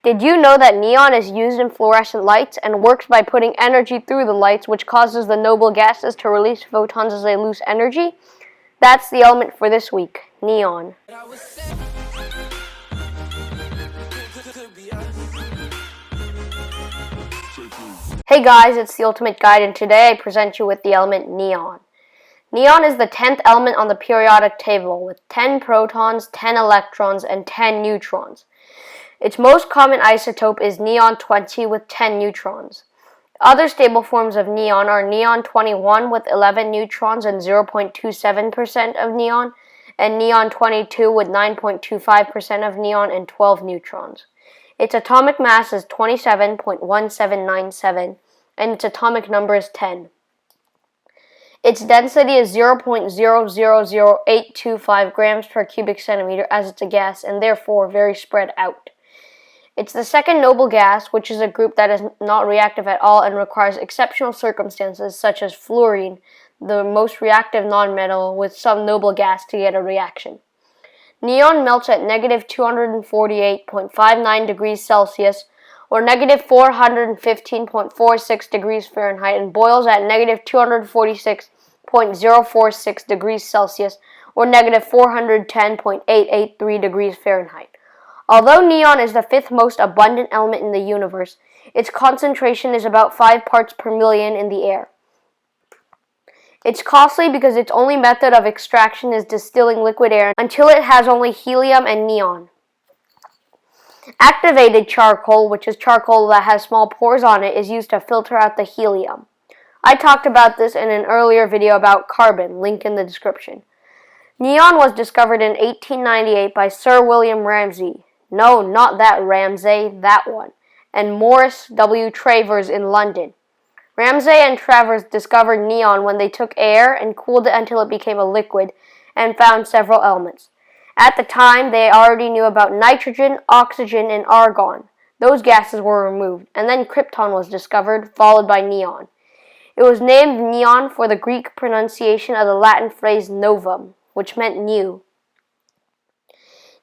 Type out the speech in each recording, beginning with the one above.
Did you know that neon is used in fluorescent lights and works by putting energy through the lights, which causes the noble gases to release photons as they lose energy? That's the element for this week, neon. Hey guys, it's the Ultimate Guide, and today I present you with the element neon. Neon is the 10th element on the periodic table with 10 protons, 10 electrons, and 10 neutrons. Its most common isotope is neon-20 with 10 neutrons. Other stable forms of neon are neon-21 with 11 neutrons and 0.27% of neon, and neon-22 with 9.25% of neon and 12 neutrons. Its atomic mass is 27.1797, and its atomic number is 10. Its density is 0.000825 grams per cubic centimeter as it's a gas, and therefore very spread out. It's the second noble gas, which is a group that is not reactive at all and requires exceptional circumstances such as fluorine, the most reactive nonmetal, with some noble gas to get a reaction. Neon melts at negative 248.59 degrees Celsius or negative 415.46 degrees Fahrenheit and boils at negative 246.046 degrees Celsius or negative 410.883 degrees Fahrenheit. Although neon is the fifth most abundant element in the universe, its concentration is about 5 parts per million in the air. It's costly because its only method of extraction is distilling liquid air until it has only helium and neon. Activated charcoal, which is charcoal that has small pores on it, is used to filter out the helium. I talked about this in an earlier video about carbon, link in the description. Neon was discovered in 1898 by Sir William Ramsay. No, not that Ramsay, that one. And Morris W. Travers in London. Ramsay and Travers discovered neon when they took air and cooled it until it became a liquid and found several elements. At the time, they already knew about nitrogen, oxygen, and argon. Those gases were removed, and then krypton was discovered, followed by neon. It was named neon for the Greek pronunciation of the Latin phrase novum, which meant new.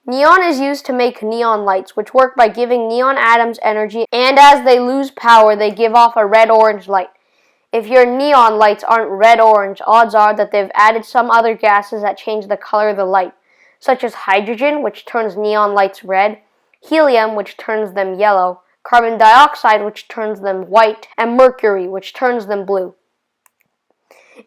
Neon is used to make neon lights, which work by giving neon atoms energy, and as they lose power, they give off a red-orange light. If your neon lights aren't red-orange, odds are that they've added some other gases that change the color of the light, such as hydrogen, which turns neon lights red, helium, which turns them yellow, carbon dioxide, which turns them white, and mercury, which turns them blue.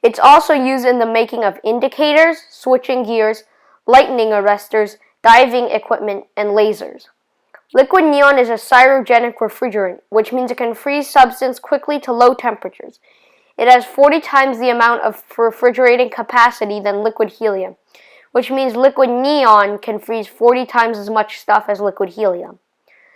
It's also used in the making of indicators, switching gears, lightning arresters, diving equipment, and lasers. Liquid neon is a cryogenic refrigerant, which means it can freeze substance quickly to low temperatures. It has 40 times the amount of refrigerating capacity than liquid helium, which means liquid neon can freeze 40 times as much stuff as liquid helium.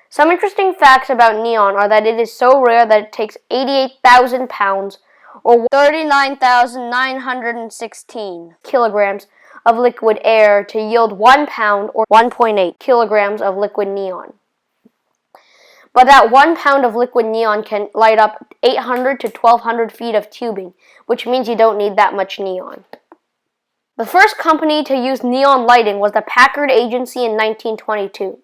Some interesting facts about neon are that it is so rare that it takes 88,000 pounds, or 39,916 kilograms, of liquid air to yield 1 pound or 1.8 kilograms of liquid neon. But that 1 pound of liquid neon can light up 800 to 1,200 feet of tubing, which means you don't need that much neon. The first company to use neon lighting was the Packard Agency in 1922.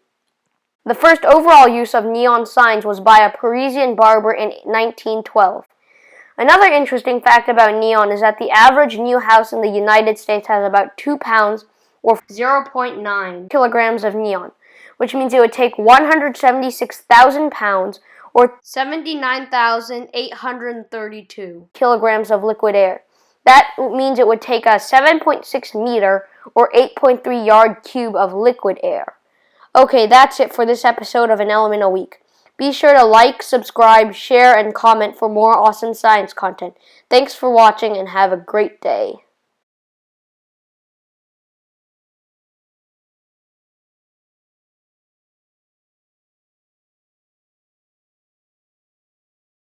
The first overall use of neon signs was by a Parisian barber in 1912. Another interesting fact about neon is that the average new house in the United States has about 2 pounds or 0.9 kilograms of neon, which means it would take 176,000 pounds or 79,832 kilograms of liquid air. That means it would take a 7.6 meter or 8.3 yard cube of liquid air. Okay, that's it for this episode of An Element a Week. Be sure to like, subscribe, share, and comment for more awesome science content. Thanks for watching and have a great day.